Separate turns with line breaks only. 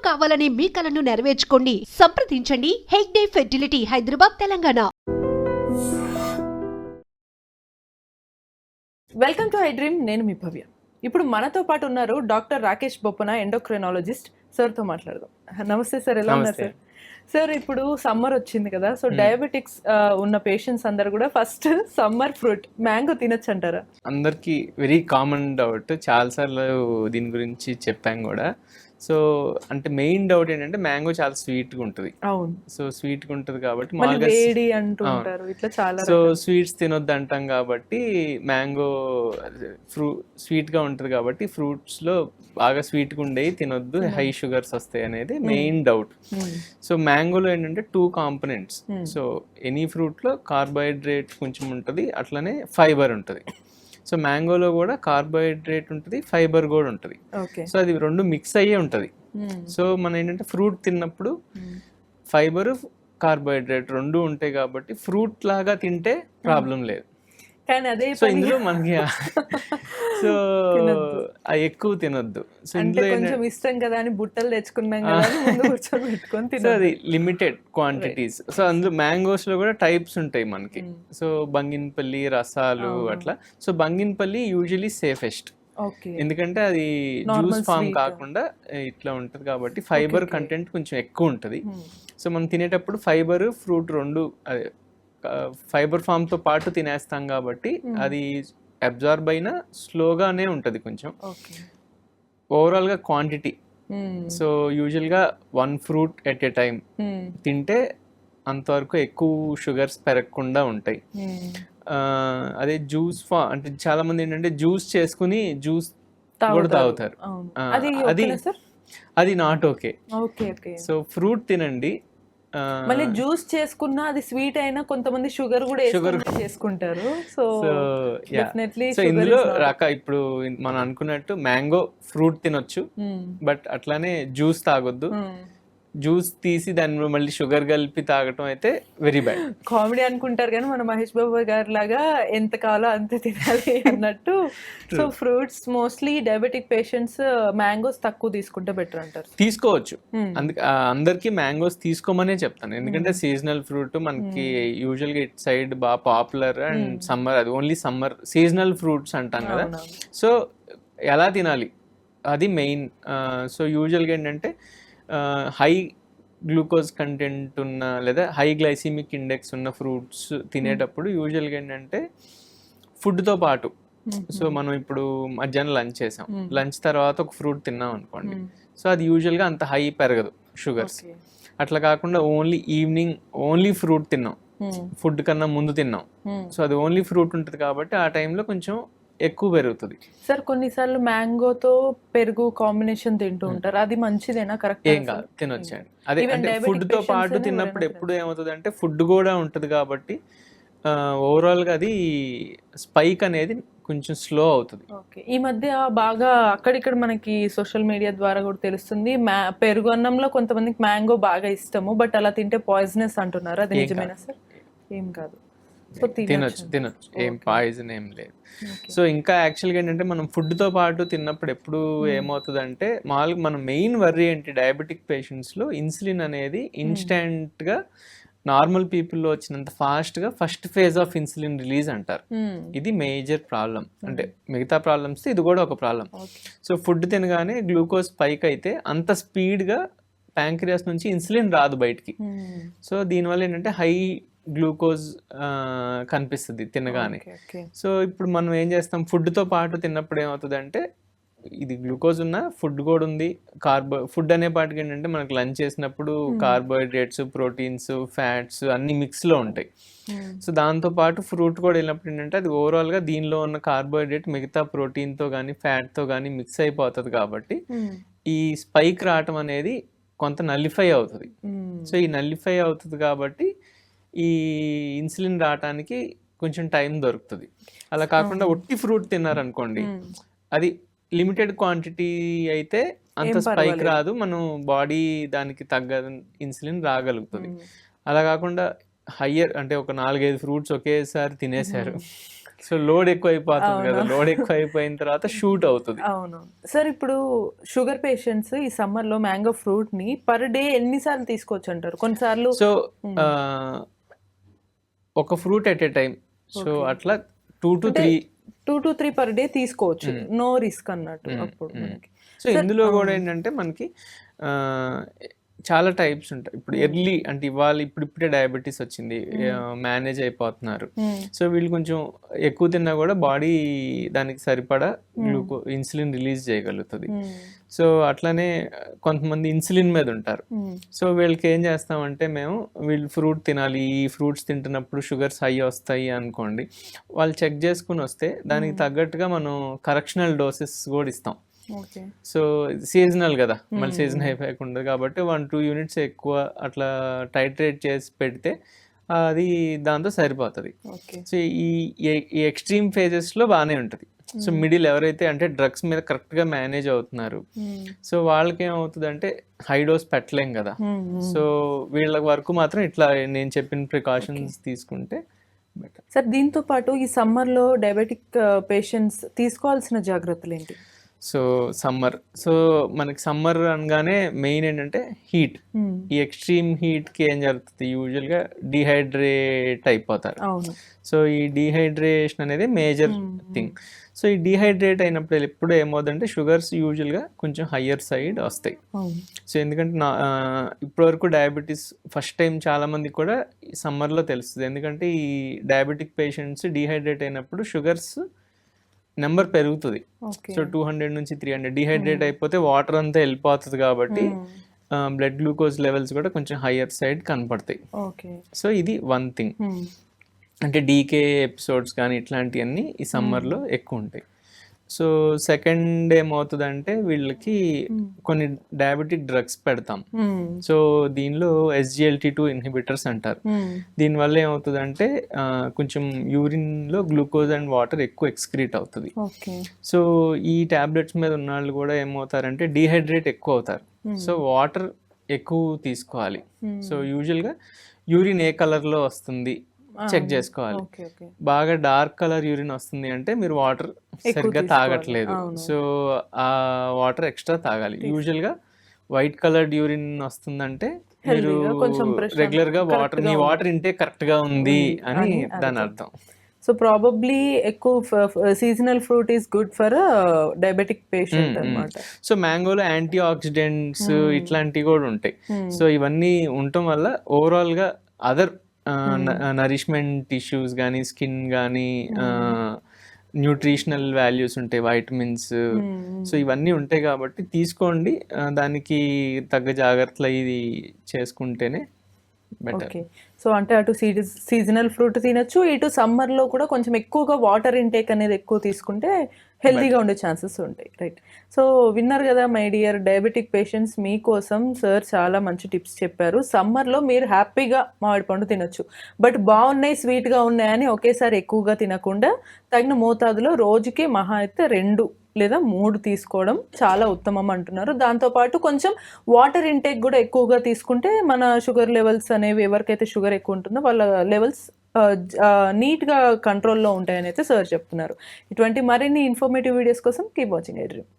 కావాలనే మీ కలను నెరవేర్చుకోండి. సంప్రదించండి Hegde fertility, Hyderabad, Telangana.
Welcome to I dream. నేను మీ భవ్య. ఇప్పుడు మనతో పాటు ఉన్నారు డాక్టర్ రాకేష్ బొప్పన, ఎండోక్రైనాలజిస్ట్. సార్తో మాట్లాడదాం. నమస్తే సార్, ఎలా ఉన్నారు సార్? సార్, ఇప్పుడు సమ్మర్ వచ్చింది కదా, సో డయాబెటిక్స్ ఉన్న పేషెంట్స్ అందరు కూడా ఫస్ట్ సమ్మర్ ఫ్రూట్ మ్యాంగో తినొచ్చు అంటారా?
అందరికీ వెరీ కామన్ డౌట్, చాలాసార్లు దీని గురించి చెప్పాం కూడా. సో అంటే మెయిన్ డౌట్ ఏంటంటే మ్యాంగో చాలా స్వీట్గా ఉంటుంది.
అవును.
సో స్వీట్గా ఉంటుంది కాబట్టి
వేడి అంటుంటారు, ఇట్లా చాలా.
సో స్వీట్స్ తినొద్దు అంటాం కాబట్టి మ్యాంగో స్వీట్గా ఉంటుంది కాబట్టి ఫ్రూట్స్లో బాగా స్వీట్గా ఉండేవి తినొద్దు, హై షుగర్స్ వస్తాయి అనేది మెయిన్ డౌట్. సో మ్యాంగోలో ఏంటంటే 2 కాంపోనెంట్స్. సో ఎనీ ఫ్రూట్లో కార్బోహైడ్రేట్ కొంచెం ఉంటుంది, అట్లనే ఫైబర్ ఉంటుంది. సో మ్యాంగోలో కూడా కార్బోహైడ్రేట్ ఉంటుంది, ఫైబర్ కూడా ఉంటుంది. సో అది రెండు మిక్స్ అయ్యే ఉంటుంది. సో మనం ఏంటంటే ఫ్రూట్ తిన్నప్పుడు ఫైబర్, కార్బోహైడ్రేట్ రెండు ఉంటాయి కాబట్టి ఫ్రూట్ లాగా తింటే ప్రాబ్లం లేదు.
కానీ అదే
సో ఇందులో మనకి సో ఎక్కువ తినొద్దు. సో ఇందులో
కొంచెం ఇష్టం కదా అని బుట్టలు తెచ్చుకున్నాం కదా, ముందు కూర్చొని పెట్టుకొని
సో అది లిమిటెడ్ క్వాంటిటీస్. సో అందులో మ్యాంగోస్ లో కూడా టైప్స్ ఉంటాయి మనకి. సో బంగినపల్లి, రసాలు అట్లా. సో బంగినపల్లి యూజువలీ సేఫెస్ట్, ఎందుకంటే అది జ్యూస్ ఫామ్ కాకుండా ఇట్లా ఉంటుంది కాబట్టి ఫైబర్ కంటెంట్ కొంచెం ఎక్కువ ఉంటుంది. సో మనం తినేటప్పుడు ఫైబర్, ఫ్రూట్ రెండు ఫైబర్ ఫామ్తో పాటు తినేస్తాం కాబట్టి అది అబ్జార్బ్ అయినా స్లోగానే ఉంటుంది కొంచెం. ఓవరాల్గా క్వాంటిటీ, సో యూజువల్గా 1 ఫ్రూట్ ఎట్ ఏ టైం తింటే అంతవరకు ఎక్కువ షుగర్స్ పెరగకుండా ఉంటాయి. అదే జ్యూస్ అంటే చాలా మంది ఏంటంటే జ్యూస్ చేసుకుని జ్యూస్ కూడా తాగుతారు, అది నాట్ ఓకే. సో ఫ్రూట్ తినండి.
మళ్ళీ జ్యూస్ చేసుకున్నా అది స్వీట్ అయినా కొంతమంది షుగర్ కూడా చేసుకుంటారు. సో డెఫినెట్లీ
ఇందులో ఇప్పుడు మనం అనుకున్నట్టు మ్యాంగో ఫ్రూట్ తినొచ్చు, బట్ అట్లానే జ్యూస్ తాగొద్దు. జ్యూస్ తీసి దాన్ని మళ్ళీ షుగర్ కలిపి తాగటం అయితే వెరీ బ్యాడ్.
కామెడీ అనుకుంటారు కానీ మన మహేష్ బాబు గారి లాగా ఎంత కావాలో అంతే తినాలి అన్నట్టు. So fruits mostly diabetic patients mangoes తక్కువ తీసుకుంటే బెటర్ అంటారు.
తీసుకోవచ్చు, అందరికి మ్యాంగోస్ తీసుకోమనే చెప్తాను, ఎందుకంటే సీజనల్ ఫ్రూట్ మనకి యూజువల్ గా ఇట్ సైడ్ బాగా పాపులర్. అండ్ సమ్మర్, అది ఓన్లీ సమ్మర్ సీజనల్ ఫ్రూట్స్ అంటాం కదా. సో ఎలా తినాలి అది మెయిన్. సో యూజువల్గా ఏంటంటే హై గ్లూకోజ్ కంటెంట్ ఉన్న లేదా హై గ్లైసిమిక్ ఇండెక్స్ ఉన్న ఫ్రూట్స్ తినేటప్పుడు యూజువల్గా ఏంటంటే ఫుడ్తో పాటు, సో మనం ఇప్పుడు మధ్యాహ్నం లంచ్ చేసాం, లంచ్ తర్వాత ఒక ఫ్రూట్ తిన్నాం అనుకోండి, సో అది యూజువల్గా అంత హై పెరగదు షుగర్స్. అట్లా కాకుండా ఓన్లీ ఈవినింగ్ ఓన్లీ ఫ్రూట్ తిన్నాం, ఫుడ్ కన్నా ముందు తిన్నాం, సో అది ఓన్లీ ఫ్రూట్ ఉంటుంది కాబట్టి ఆ టైంలో కొంచెం ఎక్కువ పెరుగుతుంది.
సార్ కొన్నిసార్లు మ్యాంగోతో పెరుగు కాంబినేషన్ తింటూ ఉంటారు, అది మంచిదేనా? కరెక్ట్,
ఏం కాదు, తినొచ్చండి. అదే అంటే ఫుడ్ తో పాటు తిన్నప్పుడు ఎప్పుడు ఏమవుతుంది అంటే ఫుడ్ కూడా ఉంటుంది కాబట్టి ఓవరాల్ గా అది స్పైక్ అనేది కొంచెం స్లో అవుతుంది.
ఈ మధ్య బాగా అక్కడిక్కడ మనకి సోషల్ మీడియా ద్వారా కూడా తెలుస్తుంది, పెరుగు అన్నంలో కొంతమందికి మ్యాంగో బాగా ఇష్టము, బట్ అలా తింటే పాయిజనస్ అంటున్నారు, అది నిజమేనా సార్? ఏం కాదు,
తినొచ్చు, ఏం పాయిజన్ ఏం లేదు. సో ఇంకా యాక్చువల్గా ఏంటంటే మనం ఫుడ్తో పాటు తిన్నప్పుడు ఎప్పుడు ఏమవుతుంది అంటే మామూలుగా మన మెయిన్ వర్రీ ఏంటి డయాబెటిక్ పేషెంట్స్లో, ఇన్సులిన్ అనేది ఇన్స్టెంట్గా నార్మల్ పీపుల్లో వచ్చినంత ఫాస్ట్గా first phase of insulin release అంటారు. ఇది మేజర్ ప్రాబ్లం, అంటే మిగతా ప్రాబ్లమ్స్ ఇది కూడా ఒక ప్రాబ్లం. సో ఫుడ్ తినగానే గ్లూకోజ్ స్పైక్ అయితే అంత స్పీడ్గా ప్యాంక్రియాస్ నుంచి ఇన్సులిన్ రాదు బయటికి. సో దీనివల్ల ఏంటంటే హై గ్లూకోజ్ కనిపిస్తుంది తినగానే. సో ఇప్పుడు మనం ఏం చేస్తాం, ఫుడ్తో పాటు తిన్నప్పుడు ఏమవుతుంది అంటే ఇది గ్లూకోజ్ ఉన్న ఫుడ్ కూడా ఉంది, ఫుడ్ అనే పాటికి ఏంటంటే మనకు లంచ్ చేసినప్పుడు కార్బోహైడ్రేట్స్, ప్రోటీన్స్, ఫ్యాట్స్ అన్ని మిక్స్లో ఉంటాయి. సో దాంతోపాటు ఫ్రూట్ కూడా వెళ్ళినప్పుడు ఏంటంటే అది ఓవరాల్గా దీనిలో ఉన్న కార్బోహైడ్రేట్ మిగతా ప్రోటీన్తో కానీ ఫ్యాట్తో కానీ మిక్స్ అయిపోతుంది కాబట్టి ఈ స్పైక్ రావటం అనేది కొంత నల్లిఫై అవుతుంది. సో ఈ నల్లిఫై అవుతుంది కాబట్టి ఈ ఇన్సులిన్ రావటానికి కొంచెం టైం దొరుకుతుంది. అలా కాకుండా ఒట్టి ఫ్రూట్ తిన్నారనుకోండి, అది లిమిటెడ్ క్వాంటిటీ అయితే అంత స్పైక్ రాదు, మనం బాడీ దానికి తగ్గ ఇన్సులిన్ రాగలుగుతుంది. అలా కాకుండా హయ్యర్ అంటే ఒక 4-5 ఫ్రూట్స్ ఒకేసారి తినేశారు, సో లోడ్ ఎక్కువ అయిపోతుంది కదా, లోడ్ ఎక్కువ అయిపోయిన తర్వాత షూట్ అవుతుంది.
అవును సార్. ఇప్పుడు షుగర్ పేషెంట్స్ ఈ సమ్మర్ లో మ్యాంగో ఫ్రూట్ ని పర్ డే ఎన్నిసార్లు తీసుకోవచ్చు అంటారు? కొన్నిసార్లు
సో ఒక fruit at a time, so అట్లా 2 to 3
పర్ డే తీసుకోవచ్చు, నో రిస్క్ అన్నట్టు అప్పుడు మనకి.
సో ఇందులో కూడా ఏంటంటే మనకి చాలా టైప్స్ ఉంటాయి. ఇప్పుడు ఎర్లీ అంటే ఇవాళ ఇప్పుడిప్పుడే డయాబెటీస్ వచ్చింది, మేనేజ్ అయిపోతున్నారు. సో వీళ్ళు కొంచెం ఎక్కువ తిన్నా కూడా బాడీ దానికి సరిపడా ఇన్సులిన్ రిలీజ్ చేయగలుగుతుంది. సో అట్లానే కొంతమంది ఇన్సులిన్ మీద ఉంటారు. సో వీళ్ళకి ఏం చేస్తామంటే మేము వీళ్ళు ఫ్రూట్ తినాలి, ఈ ఫ్రూట్స్ తింటున్నప్పుడు షుగర్స్ హై వస్తాయి అనుకోండి, వాళ్ళు చెక్ చేసుకుని వస్తే దానికి తగ్గట్టుగా మనం కరెక్షనల్ డోసెస్ కూడా ఇస్తాం. సో సీజనల్ కదా, మళ్ళీ సీజన్ అయిపోయకుండా కాబట్టి 1-2 యూనిట్స్ ఎక్కువ అట్లా టైట్రేట్ చేసి పెడితే అది దాంతో సరిపోతుంది. సో ఈ ఎక్స్ట్రీమ్ ఫేజెస్లో బాగానే ఉంటుంది. సో మిడిల్ ఎవరైతే అంటే డ్రగ్స్ మీద కరెక్ట్గా మేనేజ్ అవుతున్నారు, సో వాళ్ళకి ఏమవుతుంది అంటే హై డోస్ పెట్టలేం కదా. సో వీళ్ళ వరకు మాత్రం ఇట్లా నేను చెప్పిన ప్రికాషన్స్ తీసుకుంటే బెటర్.
సార్ దీంతో పాటు ఈ సమ్మర్లో డయాబెటిక్ పేషెంట్స్ తీసుకోవాల్సిన జాగ్రత్తలు ఏంటి?
సో మనకి సమ్మర్ అనగానే మెయిన్ ఏంటంటే హీట్. ఈ ఎక్స్ట్రీమ్ హీట్కి ఏం జరుగుతుంది, యూజువల్గా డిహైడ్రేట్ అయిపోతారు. సో ఈ డిహైడ్రేషన్ అనేది మేజర్ థింగ్. సో ఈ డిహైడ్రేట్ అయినప్పుడు ఎప్పుడు ఏమవుతుందంటే షుగర్స్ యూజువల్గా కొంచెం హయ్యర్ సైడ్ వస్తాయి. సో ఎందుకంటే ఇప్పటివరకు డయాబెటీస్ ఫస్ట్ టైం చాలామంది కూడా సమ్మర్లో తెలుస్తుంది. ఎందుకంటే ఈ డయాబెటిక్ పేషెంట్స్ డిహైడ్రేట్ అయినప్పుడు షుగర్స్ నెంబర్ పెరుగుతుంది. సో 200 నుంచి 300 డిహైడ్రేట్ అయిపోతే వాటర్ అంతా వెళ్ళిపోతుంది కాబట్టి బ్లడ్ గ్లూకోజ్ లెవెల్స్ కూడా కొంచెం హయ్యర్ సైడ్ కనపడతాయి. సో ఇది వన్ థింగ్. అంటే డీకే ఎపిసోడ్స్ కానీ ఇట్లాంటివన్నీ ఈ సమ్మర్లో ఎక్కువ ఉంటాయి. సో సెకండ్ ఏమవుతుందంటే వీళ్ళకి కొన్ని డయాబెటిక్ డ్రగ్స్ పెడతాం. సో దీనిలో SGLT2 ఇన్హిబిటర్స్ అంటారు. దీనివల్ల ఏమవుతుందంటే కొంచెం యూరిన్లో గ్లూకోజ్ అండ్ వాటర్ ఎక్కువ ఎక్స్క్రీట్ అవుతుంది. సో ఈ టాబ్లెట్స్ మీద ఉన్న వాళ్ళు కూడా ఏమవుతారంటే డీహైడ్రేట్ ఎక్కువ అవుతారు. సో వాటర్ ఎక్కువ తీసుకోవాలి. సో యూజువల్గా యూరిన్ ఏ కలర్లో వస్తుంది చెక్ చేసుకోవాలి. బాగా డార్క్ కలర్ యూరిన్ వస్తుంది అంటే మీరు వాటర్ సరిగ్గా తాగట్లేదు. సో ఆ వాటర్ ఎక్స్ట్రా తాగాలి. యూజువల్గా వైట్ కలర్డ్ యూరిన్ వస్తుందంటే మీరు రెగ్యులర్ గా మీ వాటర్ ఇంటేక్ కరెక్ట్ గా ఉంది అని దాని అర్థం.
సో ప్రాబబ్లీ ఎక్కువ seasonal fruit is good for diabetic patient అన్నమాట.
సో మ్యాంగోలో యాంటీ ఆక్సిడెంట్స్ ఇట్లాంటివి కూడా ఉంటాయి. సో ఇవన్నీ ఉండటం వల్ల ఓవరాల్ గా అదర్ నరిష్మెంట్ ఇష్యూస్ కానీ స్కిన్ కానీ న్యూట్రిషనల్ వాల్యూస్ ఉంటాయి, వైటమిన్స్. సో ఇవన్నీ ఉంటాయి కాబట్టి తీసుకోండి, దానికి తగ్గ జాగ్రత్తలు ఇది చేసుకుంటేనే బెటర్.
సో అంటే అటు సీజనల్ ఫ్రూట్ తినచ్చు, ఇటు సమ్మర్లో కూడా కొంచెం ఎక్కువగా వాటర్ ఇంటేక్ అనేది ఎక్కువ తీసుకుంటే హెల్తీగా ఉండే ఛాన్సెస్ ఉంటాయి. రైట్. సో విన్నారు కదా మై డియర్ డయాబెటిక్ పేషెంట్స్, మీకోసం సార్ చాలా మంచి టిప్స్ చెప్పారు. సమ్మర్లో మీరు హ్యాపీగా మామిడి పండు తినొచ్చు, బట్ బాగున్నాయి స్వీట్గా ఉన్నాయని ఒకేసారి ఎక్కువగా తినకుండా తగిన మోతాదులో రోజుకి మహా అయితే 2 లేదా 3 తీసుకోవడం చాలా ఉత్తమం అంటున్నారు. దాంతోపాటు కొంచెం వాటర్ ఇంటేక్ కూడా ఎక్కువగా తీసుకుంటే మన షుగర్ లెవెల్స్ అనేవి ఎవరికైతే షుగర్ ఎక్కువ ఉంటుందో వాళ్ళ లెవెల్స్ నీట్గా కంట్రోల్లో ఉంటాయని అయితే సార్ చెప్తున్నారు. ఇటువంటి మరిన్ని ఇన్ఫర్మేటివ్ వీడియోస్ కోసం కీప్ వాచింగ్ ఐ డ్రీమ్.